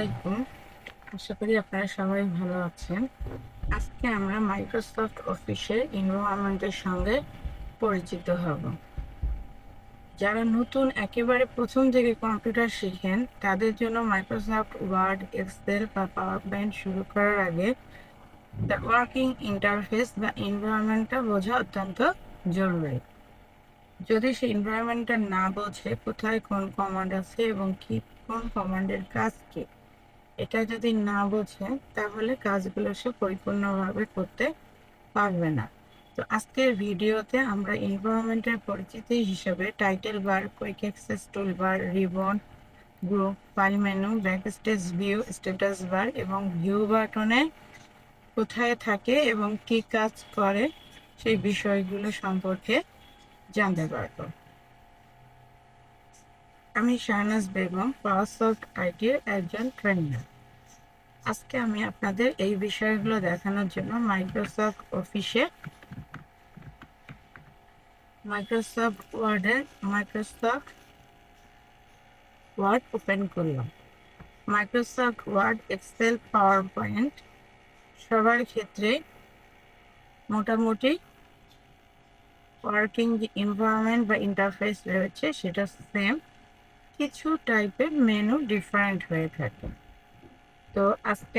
আলাইকুম। আশা করি আপনারা সবাই ভালো আছেন। আজকে আমরা মাইক্রোসফট অফিসের এনভায়রনমেন্টের সঙ্গে পরিচিত হব। যারা নতুন একেবারে প্রথম থেকে কম্পিউটার শিখেন তাদের জন্য মাইক্রোসফট ওয়ার্ড, এক্সেল বা পাওয়ার পয়েন্ট শুরু করার আগে দ্য ওয়ার্কিং ইন্টারফেস বা এনভায়রনমেন্টটা বোঝা অত্যন্ত জরুরি। যদি সেই এনভায়রনমেন্টটা না বোঝে, কোথায় কোন কমান্ড আছে এবং কি কোন কমান্ডের কাজ কি, এটা যদি না বোঝে তাহলে কাজগুলো সে পরিপূর্ণভাবে করতে পারবে না। তো আজকের ভিডিওতে আমরা এনভায়রনমেন্টের পরিচিতি হিসেবে title bar, quick access toolbar, ribbon, group, file menu, backstage view, status bar এবং ভিউ বাটনে কোথায় থাকে এবং কি কাজ করে সেই বিষয়গুলো সম্পর্কে জানতে পারব। আমি শাহনাজ বেগম, পাওয়ারসফট আইটির একজন ট্রেনার। আজকে আমি আপনাদের এই বিষয়গুলো দেখানোর জন্য মাইক্রোসফট ওয়ার্ড ওপেন করলাম। Microsoft Word, Excel, PowerPoint সবার ক্ষেত্রে মোটামুটি ওয়ার্কিং যে এনভায়রনমেন্ট বা ইন্টারফেস রয়েছে সেটা সেম, কিছু টাইপের মেনু ডিফারেন্ট হয়ে থাকে। তো আজকে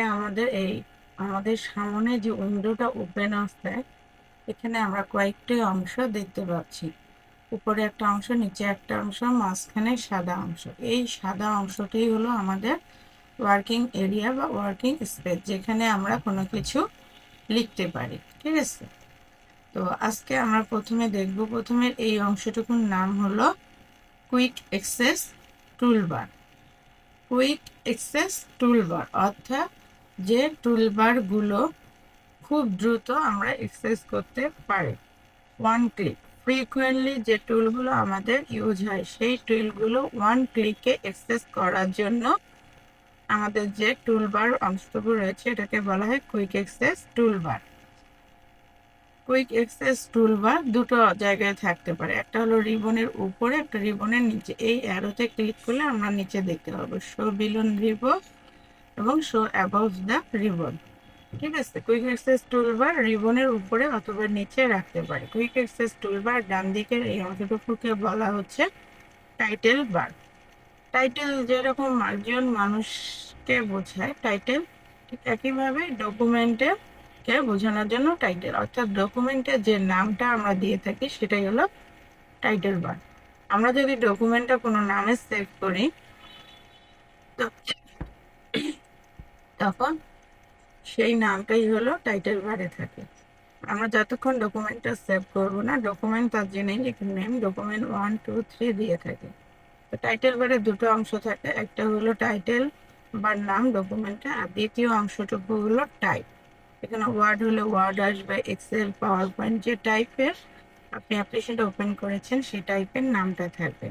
আমাদের সামনে যে উইন্ডোটা ওপেন আছে, এখানে আমরা কয়েকটি অংশ দেখতে পাচ্ছি। উপরে একটা অংশ, নিচে একটা অংশ, মাঝখানে সাদা অংশ। এই সাদা অংশটি হলো আমাদের ওয়ার্কিং এরিয়া বা ওয়ার্কিং স্পেস, যেখানে আমরা কোনো কিছু লিখতে পারি। ঠিক আছে, তো আজকে আমরা প্রথমে এই অংশটুকুর নাম হলো quick access toolbar. Quick access toolbar অর্থাৎ যে টুলবারগুলো খুব দ্রুত আমরা অ্যাক্সেস করতে পারি। ওয়ান ক্লিক, ফ্রিকুয়েন্টলি যে টুলগুলো আমাদের ইউজ হয় সেই টুলগুলো ওয়ান ক্লিকে অ্যাক্সেস করার জন্য আমাদের যে টুলবার অংশটুকু রয়েছে এটাকে বলা হয় quick access toolbar. Quick access toolbar দুটো জায়গায় থাকতে পারে, একটা হলো রিবনের উপরে, একটা রিবনের নিচে। এই অ্যারোতে ক্লিক করলে আমরা নিচে দেখতে পাবো শো বিলোন রিবন এবং শো অ্যাবভ দ্য রিবন। ঠিক আছে, কুইক অ্যাক্সেস টুলবার রিবনের উপরে অথবা নিচে রাখতে পারে। কুইক অ্যাক্সেস টুলবার ডান দিকের এই অংশটুকুকে বলা হচ্ছে টাইটেল বার। টাইটেল যেরকম একজন মানুষকে বোঝায় টাইটেল, ঠিক একইভাবে ডকুমেন্টকে বোঝানোর জন্য টাইটেল, অর্থাৎ ডকুমেন্টের যে নামটা আমরা দিয়ে থাকি সেটাই হলো টাইটেল বার। আমরা যদি ডকুমেন্টটা কোনো নামে সেভ করি তখন সেই নামটাই হলো টাইটেল বারে থাকে। আমরা যতক্ষণ ডকুমেন্টটা সেভ করবো না, ডকুমেন্ট তার জন্যই নেম ডকুমেন্ট 1 2 3 দিয়ে থাকে। তো টাইটেল বারে দুটো অংশ থাকে, একটা হলো টাইটেল বা নাম ডকুমেন্টে, আর দ্বিতীয় অংশটুকু হলো টাইপ। এখানে ওয়ার্ড হলে ওয়ার্ড আসবে, এক্সেল, পাওয়ার পয়েন্ট যে টাইপের আপনি অ্যাপ্লিকেশনটা ওপেন করেছেন সেই টাইপের নামটা থাকবে।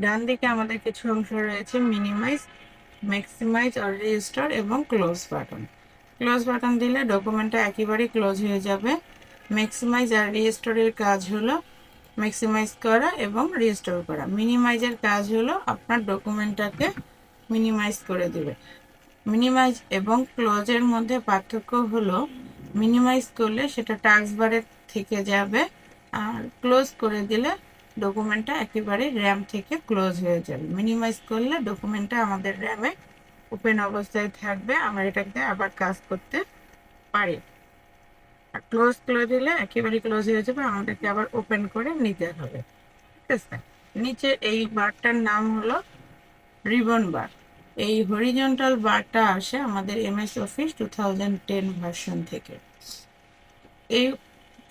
ডান দিকে আমাদের কিছু অংশ রয়েছে, মিনিমাইজ, ম্যাক্সিমাইজ আর রিস্টোর এবং ক্লোজ বাটন। ক্লোজ বাটন দিলে ডকুমেন্টটা একেবারেই ক্লোজ হয়ে যাবে। ম্যাক্সিমাইজ আর রিস্টোরের কাজ হলো ম্যাক্সিমাইজ করা এবং রিস্টোর করা। মিনিমাইজের কাজ হলো আপনার ডকুমেন্টটাকে মিনিমাইজ করে দেবে। মিনিমাইজ এবং ক্লোজের মধ্যে পার্থক্য হলো মিনিমাইজ করলে সেটা টাস্ক বারে থেকে যাবে, আর ক্লোজ করে দিলে ডকুমেন্টটা একেবারে র্যাম থেকে ক্লোজ হয়ে যাবে। মিনিমাইজ করলে ডকুমেন্টটা আমাদের র্যামে ওপেন অবস্থায় থাকবে, আমরা এটাকে আবার কাজ করতে পারি। আর ক্লোজ করে দিলে একেবারে ক্লোজ হয়ে যাবে, আমাদেরকে আবার ওপেন করে নিতে হবে। ঠিক আছে, নিচে এই বারটার নাম হলো রিবন বার। এই হরিজন্টাল বারটা আসে আমাদের এমএস অফিস 2010 ভার্সন থেকে। এই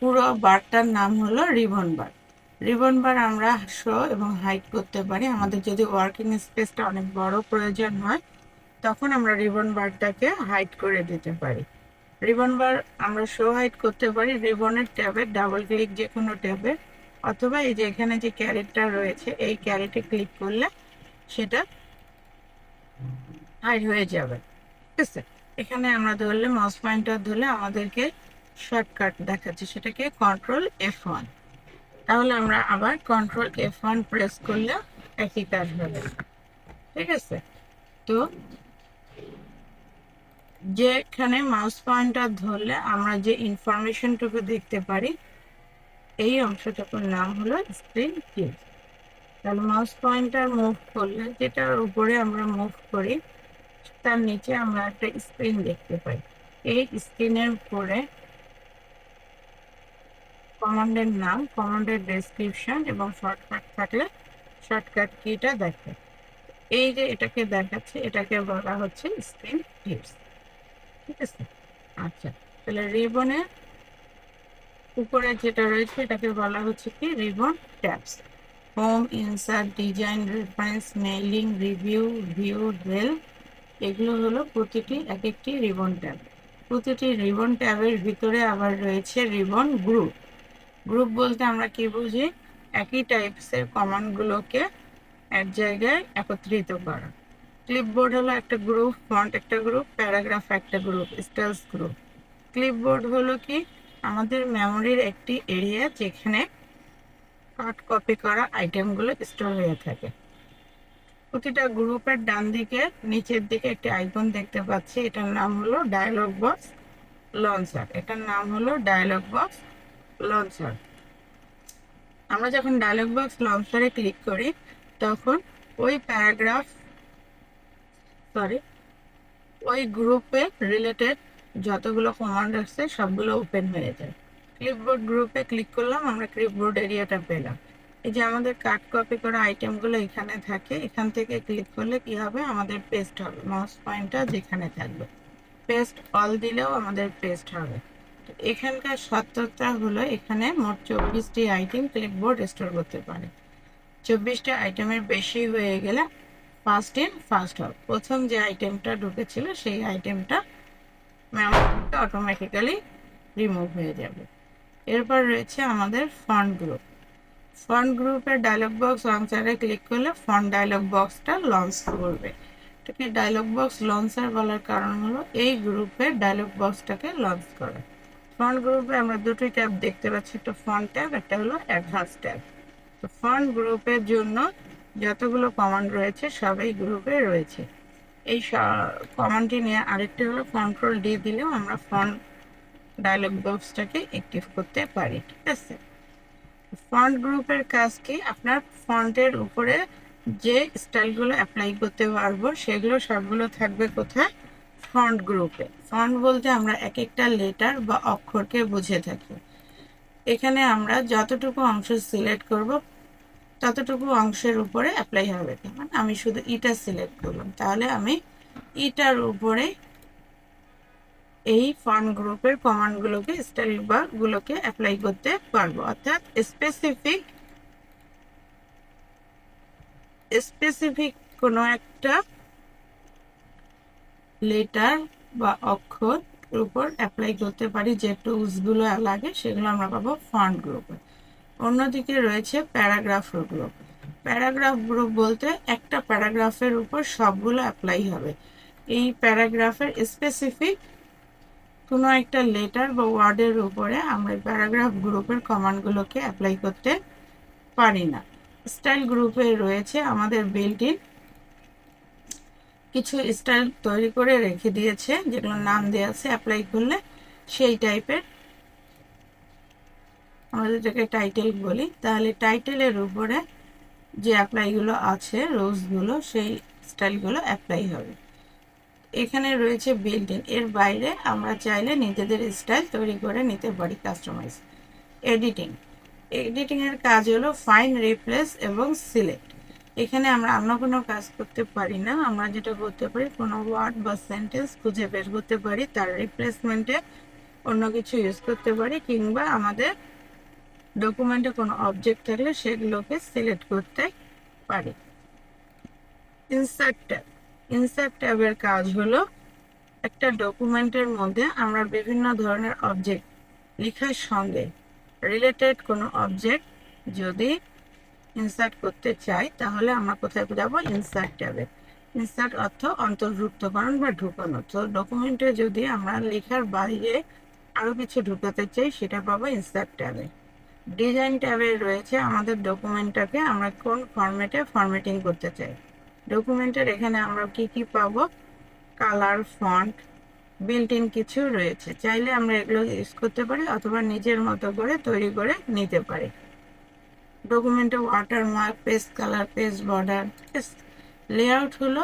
পুরো বারটার নাম হলো রিবন বার। রিবন বার আমরা শো এবং হাইড করতে পারি। আমাদের যদি ওয়ার্কিং স্পেসটা অনেক বড় প্রয়োজন হয় তখন আমরা রিবন বারটাকে হাইড করে দিতে পারি। রিবন বার আমরা শো হাইড করতে পারি রিবনের ট্যাবে ডাবল ক্লিক যে কোনো ট্যাবে, অথবা এই যে এখানে যে ক্যারেটটা রয়েছে এই ক্যারেটে ক্লিক করলে সেটা হাইড হয়ে যাবে। ঠিক আছে, এখানে আমরা ধরলে মাউস পয়েন্টার ধরলে আমাদেরকে শর্টকাট দেখাচ্ছে, সেটাকে Ctrl+F1। তাহলে আমরা আবার Ctrl+F1 প্রেস করলে একই কাজ হবে। ঠিক আছে, তো যেখানে মাউস পয়েন্টার ধরলে আমরা যে ইনফরমেশনটুকু দেখতে পারি এই অংশটুকুর নাম হলো স্ক্রিন টিপস। তাহলে মাউস পয়েন্টার মুভ করলে যেটার উপরে আমরা মুভ করি তার নিচে আমরা একটা স্ক্রিন দেখতে পাই। এই স্ক্রিনের উপরে কমান্ডের নাম, কমান্ডের ডেসক্রিপশন এবং শর্টকাট থাকলে শর্টকাট কিটা দেখে। এই যে এটাকে দেখাচ্ছে এটাকে বলা হচ্ছে স্ক্রিন টিপস। ঠিক আছে, আচ্ছা। তাহলে রিবনের উপরে যেটা রয়েছে এটাকে বলা হচ্ছে কি ribbon tabs. Home, insert, design, reference, mailing, review, view, help, এগুলো হলো প্রতিটি এক একটি রিবন ট্যাব। প্রতিটি রিবন ট্যাবের ভিতরে আবার রয়েছে রিবন গ্রুপ। গ্রুপ বলতে আমরা কি বুঝি? একই টাইপসের কমান্ডগুলোকে এক জায়গায় একত্রিত করা। ক্লিপবোর্ড হলো একটা গ্রুপ, ফন্ট একটা গ্রুপ, প্যারাগ্রাফ একটা গ্রুপ, স্টাইলস গ্রুপ। ক্লিপবোর্ড হলো কি আমাদের মেমোরির একটি এরিয়া যেখানে কাট কপি করা আইটেমগুলো স্টোর হয়ে থাকে। প্রতিটা গ্রুপের ডান দিকে নিচের দিকে একটি আইকন দেখতে পাচ্ছি, এটার নাম হলো ডায়লগ বক্স লঞ্চার। এটার নাম হলো ডায়লগ বক্স লঞ্চার। আমরা যখন ডায়লগ বক্স লঞ্চারে ক্লিক করি তখন ওই প্যারাগ্রাফ সরি ওই গ্রুপে রিলেটেড যতগুলো কমান্ড আছে সবগুলো ওপেন হয়ে যায়। ক্লিপবোর্ড গ্রুপে ক্লিক করলাম, আমরা ক্লিপবোর্ড এরিয়াটা পেলাম। এই যে আমাদের কাট কপি করা আইটেমগুলো এখানে থাকে, এখান থেকে ক্লিক করলে কি হবে? আমাদের পেস্ট হবে। মাউস পয়েন্টটা যেখানে থাকবে পেস্ট অল দিলেও আমাদের পেস্ট হবে। এখানকার সত্যতা হলো এখানে মোট 24টি আইটেম ক্লিপবোর্ড স্টোর করতে পারে। 24টা আইটেমের বেশি হয়ে গেলে ফার্স্ট ইন ফার্স্ট আউট, প্রথম যে আইটেমটা ঢুকেছিল সেই আইটেমটা মেমোরি অটোমেটিক্যালি রিমুভ হয়ে যাবে। এরপর রয়েছে আমাদের ফন্ট গ্রুপ। ফন্ট গ্রুপের ডায়লগ বক্স লঞ্চারে ক্লিক করলে ফন্ট ডায়লগ বক্সটা লঞ্চ করবে। এটাকে ডায়লগ বক্স লঞ্চার বলার কারণ হলো এই গ্রুপের ডায়লগ বক্সটাকে লঞ্চ করে। ফন্ট গ্রুপে আমরা দুটি ট্যাব দেখতে পাচ্ছি, একটা ফন্ট ট্যাব, একটা হলো অ্যাডভান্স ট্যাব। তো ফন্ট গ্রুপের জন্য যতগুলো কমান্ড রয়েছে সবই গ্রুপে রয়েছে। এই কমান্ডটি নিয়ে আরেকটি হলো কন্ট্রোল ডি দিলেও আমরা ফন্ট ডায়লগ বক্সটাকে অ্যাক্টিভ করতে পারি। ঠিক আছে, ফন্ট গ্রুপের কাজ কি? আপনার ফন্টের উপরে যে স্টাইলগুলো অ্যাপ্লাই করতে পারবো সেগুলো সবগুলো থাকবে কোথায়? ফন্ট গ্রুপে। ফন্ট বলতে আমরা এক একটা লেটার বা অক্ষরকে বুঝে থাকি। এখানে আমরা যতটুকু অংশ সিলেক্ট করব ততটুকু অংশের উপরে অ্যাপ্লাই হবে। যেমন আমি শুধু ইটা সিলেক্ট করলাম, তাহলে আমি ইটার উপরে এই ফন্ট গ্রুপের কমান্ডগুলোকে স্টাইল বা গুলোকে অ্যাপ্লাই করতে পারবো। অর্থাৎ স্পেসিফিক কোনো একটা লেটার বা অক্ষর উপর অ্যাপ্লাই করতে পারি। যে টুলসগুলো লাগে সেগুলো আমরা পাবো ফন্ট গ্রুপে। অন্যদিকে রয়েছে প্যারাগ্রাফ গ্রুপ। প্যারাগ্রাফ গ্রুপ বলতে একটা প্যারাগ্রাফের উপর সবগুলো অ্যাপ্লাই হবে। এই প্যারাগ্রাফের স্পেসিফিক কোনো একটা লেটার বা ওয়ার্ডের উপরে আমরা প্যারাগ্রাফ গ্রুপের কমান্ডগুলোকে অ্যাপ্লাই করতে পারি না। স্টাইল গ্রুপে রয়েছে আমাদের বিল্ট ইন কিছু স্টাইল তৈরি করে রেখে দিয়েছে, যেগুলো নাম দেওয়া আছে। অ্যাপ্লাই করলে সেই টাইপের, আমরা যেটাকে টাইটেল বলি, তাহলে টাইটেলের উপরে যে অ্যাপ্লাইগুলো আছে রোজগুলো সেই স্টাইলগুলো অ্যাপ্লাই হবে। এখানে রয়েছে বিল্ট ইন, এর বাইরে আমরা চাইলে নিজেদের স্টাইল তৈরি করে নিতে পারি, কাস্টমাইজ। এডিটিংয়ের কাজ হলো ফাইন্ড, রিপ্লেস এবং সিলেক্ট। এখানে আমরা অন্য কোনো কাজ করতে পারি না। আমরা যেটা করতে পারি, কোনো ওয়ার্ড বা সেন্টেন্স খুঁজে বের করতে পারি, তার রিপ্লেসমেন্টে অন্য কিছু ইউজ করতে পারি, কিংবা আমাদের ডকুমেন্টে কোনো অবজেক্ট থাকলে সেগুলোকে সিলেক্ট করতে পারি। ইনসার্ট ট্যাবের কাজ হলো একটা ডকুমেন্টের মধ্যে আমরা বিভিন্ন ধরনের অবজেক্ট লেখার সঙ্গে রিলেটেড কোনো অবজেক্ট যদি ইনসার্ট করতে চাই তাহলে আমরা কোথায় যাব? ইনসার্ট ট্যাবে। ইনসার্ট অর্থ অন্তর্ভুক্তকরণ বা ঢুকানো। তো ডকুমেন্টে যদি আমরা লেখার বাইরে আরো কিছু ঢুকাতে চাই সেটা পাবো ইনসার্ট ট্যাবে। ডিজাইন ট্যাবে রয়েছে আমাদের ডকুমেন্টটাকে আমরা কোন ফরম্যাটে ফরম্যাটিং করতে চাই। ডকুমেন্টের এখানে আমরা কি কি পাবো? কালার, ফন্ট, বিল্ট ইন কিছু রয়েছে, চাইলে আমরা এগুলো ইউজ করতে পারি অথবা নিজের মতো করে তৈরি করে নিতে পারি। ডকুমেন্টে watermark, page colour, page border. Layout হলো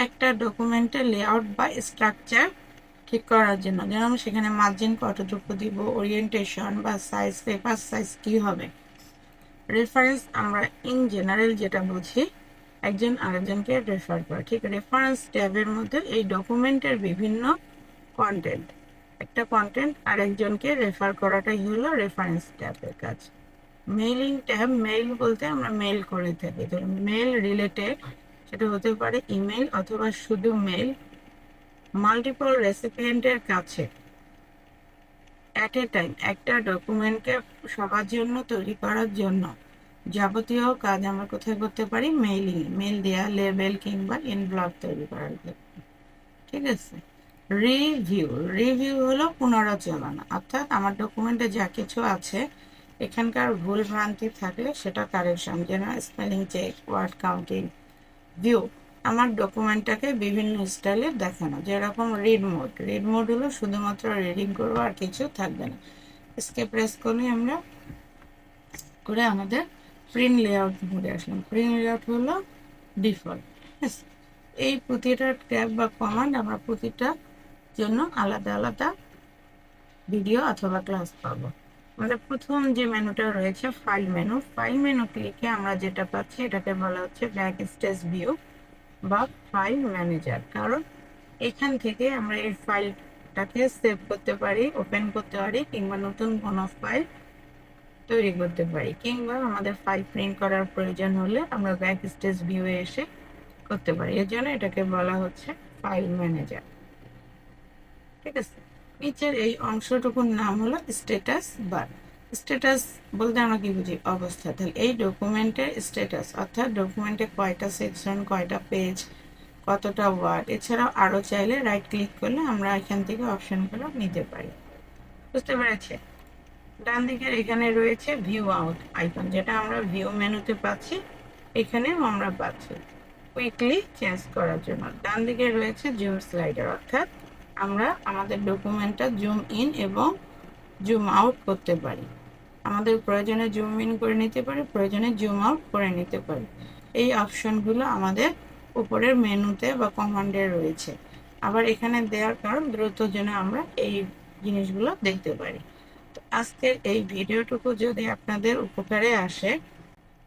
একটা ডকুমেন্টের লেআউট বা স্ট্রাকচার ঠিক করার জন্য, যেমন সেখানে মার্জিন কতটুকু দিব, ওরিয়েন্টেশন বা সাইজ, পেপার সাইজ কি হবে। রেফারেন্স আমরা ইন জেনারেল যেটা বুঝি, একজন আরেকজনকে রেফার করা। ঠিক রেফারেন্স ট্যাবের মধ্যে এই ডকুমেন্টের বিভিন্ন কন্টেন্ট, একটা কন্টেন্ট আরেকজনকে রেফার করাটাই হলো রেফারেন্স ট্যাবের কাজ। মেইলিং ট্যাব, মেইল বলতে আমরা মেইল করে থাকি, ধরুন মেইল রিলেটেড, সেটা হতে পারে ইমেল অথবা শুধু মেইল মাল্টিপল রেসিপিয়েন্টের কাছে অ্যাট এ টাইম একটা ডকুমেন্টকে সবার জন্য তৈরি করার জন্য যাবতীয় কাজ আমরা কোথায় করতে পারি, মেইলিং, মেইল দেওয়া, লেবেল কিংবা এনভেলপ তৈরি করার জন্য। ঠিক আছে। রিভিউ, রিভিউ হলো পুনরালোচনা, অর্থাৎ আমার ডকুমেন্টে যা কিছু আছে এখানকার ভুল ভ্রান্তি থাকলে সেটা কারেকশন, যেন spelling check, word counting. View আমার ডকুমেন্টটাকে বিভিন্ন স্টাইলে দেখানো, যেরকম রিড মোড, রিড মোড হলো শুধুমাত্র রিডিং করবো আর কিছু থাকবে না। এসকেপ প্রেস করলে আমরা করে আমাদের প্রিন্ট লেআউট মোডে আসলাম। প্রিন্ট লেআউট হলো ডিফল্ট। এই প্রতিটা ট্যাব বা কমান্ড আমরা প্রতিটা জন্য আলাদা আলাদা ভিডিও অথবা ক্লাস পাবো। আমাদের প্রথম যে মেনুটা রয়েছে ফাইল মেনু, ফাইল মেনু ক্লিকে আমরা যেটা পাচ্ছি এটাকে বলা হচ্ছে ব্যাক স্টেজ ভিউ বা ফাইল ম্যানেজার, কারণ এখান থেকে আমরা এই ফাইলটাকে সেভ করতে পারি, ওপেন করতে পারি, কিংবা নতুন কোনো ফাইল তৈরি করতে পারি, কিংবা আমাদের ফাইল প্রিন্ট করার প্রয়োজন হলে আমরা ব্যাক স্টেজ ভিউয়ে এসে করতে পারি। এর জন্য এটাকে বলা হচ্ছে ফাইল ম্যানেজার। ঠিক আছে। নিচের এই অংশটুকুর নাম হলো স্ট্যাটাস বার। স্ট্যাটাস বলতে আমরা কি বুঝি, অবস্থা। তাহলে এই ডকুমেন্টের স্ট্যাটাস, অর্থাৎ ডকুমেন্টে কয়টা সেকশন, কয়টা পেজ, কতটা ওয়ার্ড, এছাড়াও আরও চাইলে রাইট ক্লিক করলে আমরা এখান থেকে অপশনগুলো নিতে পারি। বুঝতে পেরেছে। ডান দিকের এখানে রয়েছে ভিউ আউট আইকন, যেটা আমরা ভিউ মেনুতে পাচ্ছি, এখানেও আমরা পাচ্ছি কুইকলি চেঞ্জ করার জন্য। ডান দিকে রয়েছে জুম স্লাইডার, অর্থাৎ আমরা আমাদের ডকুমেন্টটা জুম ইন এবং জুম আউট করতে পারি। আমাদের প্রয়োজনে জুম ইন করে নিতে পারি, প্রয়োজনে জুম আউট করে নিতে পারি। এই অপশনগুলো আমাদের উপরের মেনুতে বা কমান্ডে রয়েছে। আবার এখানে দেওয়ার কারণ দ্রুত যেন আমরা এই জিনিসগুলো দেখতে পারি। তো আজকের এই ভিডিওটুকু যদি আপনাদের উপকারে আসে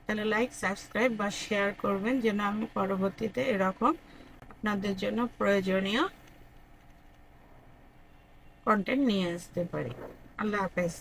তাহলে লাইক, সাবস্ক্রাইব বা শেয়ার করবেন, যেন আমি পরবর্তীতে এরকম আপনাদের জন্য প্রয়োজনীয় কন্টেন্ট নিয়ে আসতে পারি। আল্লাহ হাফেজ।